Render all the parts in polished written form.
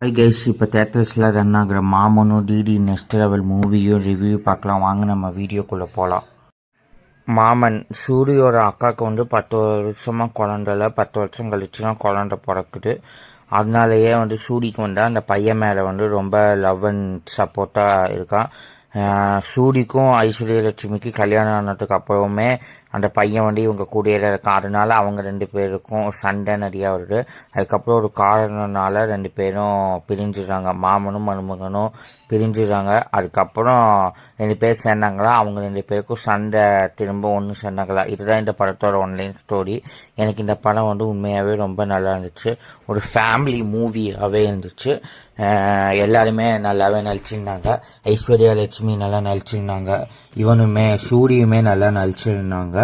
Hi guys, இப்போ தேட்டர்ஸில் run ஆகிற மாமனும் DD next level மூவியும் review பார்க்கலாம். வாங்க நம்ம வீடியோக்குள்ளே போகலாம். மாமன் சூரியோட அக்காவுக்கு 10 வருஷமாக குழந்தைல 10 வருஷம் கழிச்சு தான் குழந்தை பிறக்குது. அதனாலேயே சூரிக்கு அந்த பையன் மேலே ரொம்ப லவ் அண்ட் சப்போர்ட்டாக இருக்கான். சூரிக்கும் ஐஸ்வர்யா லட்சுமிக்கு கல்யாணம் ஆனதுக்கு அப்புறமே அந்த பையன் இவங்க கூடயே இருக்கான். அதனால அவங்க 2 பேருக்கும் சண்டை நிறையா வருது. அதுக்கப்புறம் ஒரு காரணனால 2 பேரும் பிரிஞ்சுடுறாங்க. மாமனும் மருமகனும் பிரிஞ்சுடுறாங்க. அதுக்கப்புறம் 2 பேர் சேர்ந்தாங்களா, அவங்க 2 பேருக்கும் சண்டை திரும்ப ஒன்று சேர்ந்தாங்களா. இதுதான் இந்த படத்தோட ஒன்லைன் ஸ்டோரி. எனக்கு இந்த படம் உண்மையாகவே ரொம்ப நல்லா இருந்துச்சு. ஒரு ஃபேமிலி மூவியாகவே இருந்துச்சு. எல்லாருமே நல்லாவே நடிச்சிருந்தாங்க. ஐஸ்வர்யா லட்சுமி நல்லா நடிச்சிருந்தாங்க. இவனுமே சூரியுமே நல்லா நடிச்சிருந்தாங்க.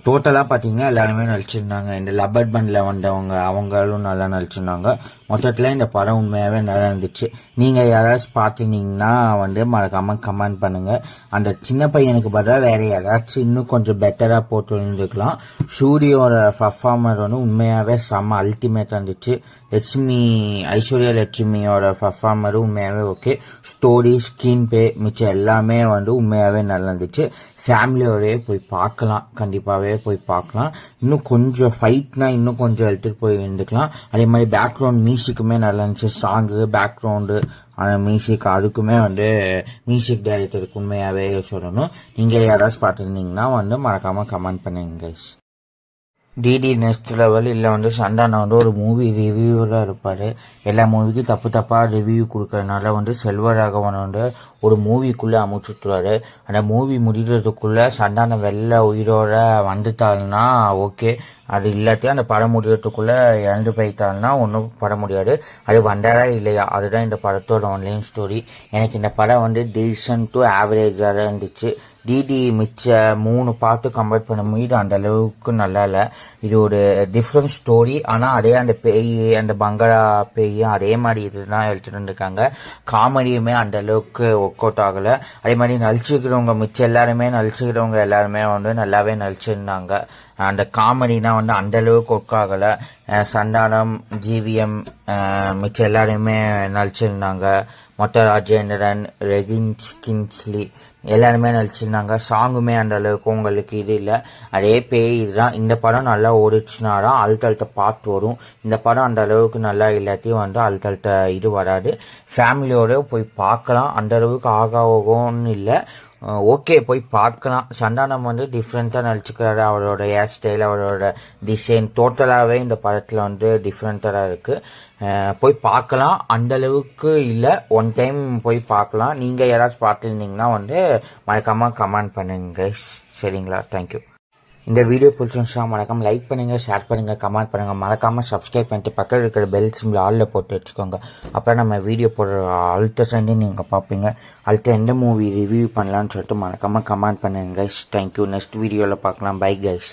டோட்டலாக பார்த்தீங்கன்னா எல்லாருமே நடிச்சிருந்தாங்க. இந்த லப்பர் பண்டில் வந்தவங்க அவங்களும் நல்லா நடிச்சிருந்தாங்க. மொத்தத்தில் இந்த படம் உண்மையாகவே நல்லா இருந்துச்சு. நீங்கள் யாராச்சும் பார்த்துருந்தீங்கன்னா மறக்காமல் கமெண்ட் பண்ணுங்கள். அந்த சின்ன பையனுக்கு பதிலாக வேறு யாராச்சும் இன்னும் கொஞ்சம் பெட்டராக போட்டு இருந்துக்கலாம். சூரியோட பர்ஃபார்மர் உண்மையாகவே செம்ம அல்டிமேட்டாக இருந்துச்சு. ஐஸ்வர்யா லட்சுமியோட பர்ஃபார்மரும் உண்மையாகவே ஓகே. ஸ்டோரி, ஸ்கிரீன் பே மிச்சம் எல்லாமே உண்மையாகவே நல்லா இருந்துச்சு. ஃபேமிலியோடய போய் பார்க்கலாம், கண்டிப்பாகவே போய் பார்க்கலாம். இன்னும் கொஞ்சம் ஃபைட்னா இன்னும் கொஞ்சம் எடுத்துகிட்டு போய் இருந்துக்கலாம். அதே மாதிரி பேக்ரவுண்ட் மியூசிக்குமே நல்லா இருந்துச்சு. சாங்கு, பேக்ரவுண்டு, மியூசிக் அதுக்குமே மியூசிக் டைரக்டருக்கு உண்மையாகவே சொல்லணும். நீங்கள் யாராச்சும் பார்த்துருந்தீங்கன்னா மறக்காமல் கமெண்ட் பண்ணுங்க கைஸ். டிடி நெக்ஸ்ட் லெவல் இல்லை சந்தானா ஒரு மூவி ரிவ்யூவில் இருப்பார். எல்லா மூவிக்கும் தப்பாக ரிவ்யூ கொடுக்கறதுனால செல்வராகவன் ஒரு மூவிக்குள்ளே அமைச்சுட்டுருவாரு. அந்த மூவி முடிகிறதுக்குள்ளே சந்தானம் வெள்ளை உயிரோட வந்துட்டாருன்னா ஓகே. அது இல்லாத்தையும் அந்த படம் முடிகிறதுக்குள்ளே இறந்து போயிட்டாருன்னா ஒன்றும் பட முடியாது. அது வந்தாரா இல்லையா, அதுதான் இந்த படத்தோட ஒன்லைன் ஸ்டோரி. எனக்கு இந்த படம் டீசன்ட் டு ஆவரேஜாக இருந்துச்சு. டிடி மிச்ச 3 பாட்டு கம்பேர் பண்ண முடியுது அந்த அளவுக்கு நல்லா இல்லை. இது ஒரு டிஃப்ரெண்ட் ஸ்டோரி. ஆனால் அதே அந்த பேய், அந்த பங்களா பேயும் அதே மாதிரி இதுதான் எடுத்துட்டு இருந்திருக்காங்க. காமெடியுமே அந்த அளவுக்கு ஒர்க் அவுட் ஆகலை. அதே மாதிரி நடிச்சுக்கிறவங்க மிச்சம் எல்லாருமே நல்லாவே நடிச்சிருந்தாங்க. அந்த காமெடினா அந்த அளவுக்கு ஒர்க் ஆகலை. சந்தானம், ஜிவிஎம் மிச்சம் எல்லாருமே நடிச்சிருந்தாங்க. மொத்த ராஜேந்திரன், கின்ஸ்லி எல்லாருமே நடிச்சிருந்தாங்க. சாங்குமே அந்த அளவுக்கு உங்களுக்கு இது இல்லை. அதே பேய் இதுதான். இந்த படம் நல்லா ஓடிச்சுனாதான் அழுத்தழுத்த பார்த்து வரும். இந்த படம் அந்த அளவுக்கு நல்லா இல்லாத்தையும் அழுத்தழுத்த இது வராது. ஃபேமிலியோட போய் பார்க்கலாம். அந்த அளவுக்கு ஆகாவோன்னு இல்லை, ஓகே போய் பார்க்கலாம். சந்தானம் டிஃப்ரெண்ட்டாக நடிச்சுக்கிறாரு. அவரோட ஹேர் ஸ்டைல், அவரோட டிசைன் டோட்டலாகவே இந்த படத்தில் டிஃப்ரெண்ட்டாக இருக்குது. போய் பார்க்கலாம். அந்தளவுக்கு இல்லை, ஒன் டைம் போய் பார்க்கலாம். நீங்கள் யாராச்சும் பார்த்துருந்தீங்கன்னா மறக்காமல் கமெண்ட் பண்ணுங்க சரிங்களா. தேங்க்யூ. இந்த வீடியோ பிடிச்சிருந்துச்சுன்னா மறக்காமல் லைக் பண்ணுங்கள், ஷேர் பண்ணுங்கள், கமெண்ட் பண்ணுங்கள். மறக்காமல் சப்ஸ்கிரைப் பண்ணிட்டு பக்கத்தில் இருக்கிற பெல் சிம்பிள் ஆலில் போட்டு வச்சுக்கோங்க. அப்புறம் நம்ம வீடியோ போடுற அடுத்த சண்டே நீங்கள் பார்ப்பீங்க. அடுத்த எந்த மூவி ரிவ்யூ பண்ணலான்னு சொல்லிட்டு மறக்காமல் கமெண்ட் பண்ணுங்க கைஸ். தேங்க்யூ. நெக்ஸ்ட் வீடியோவில் பார்க்கலாம். Bye guys.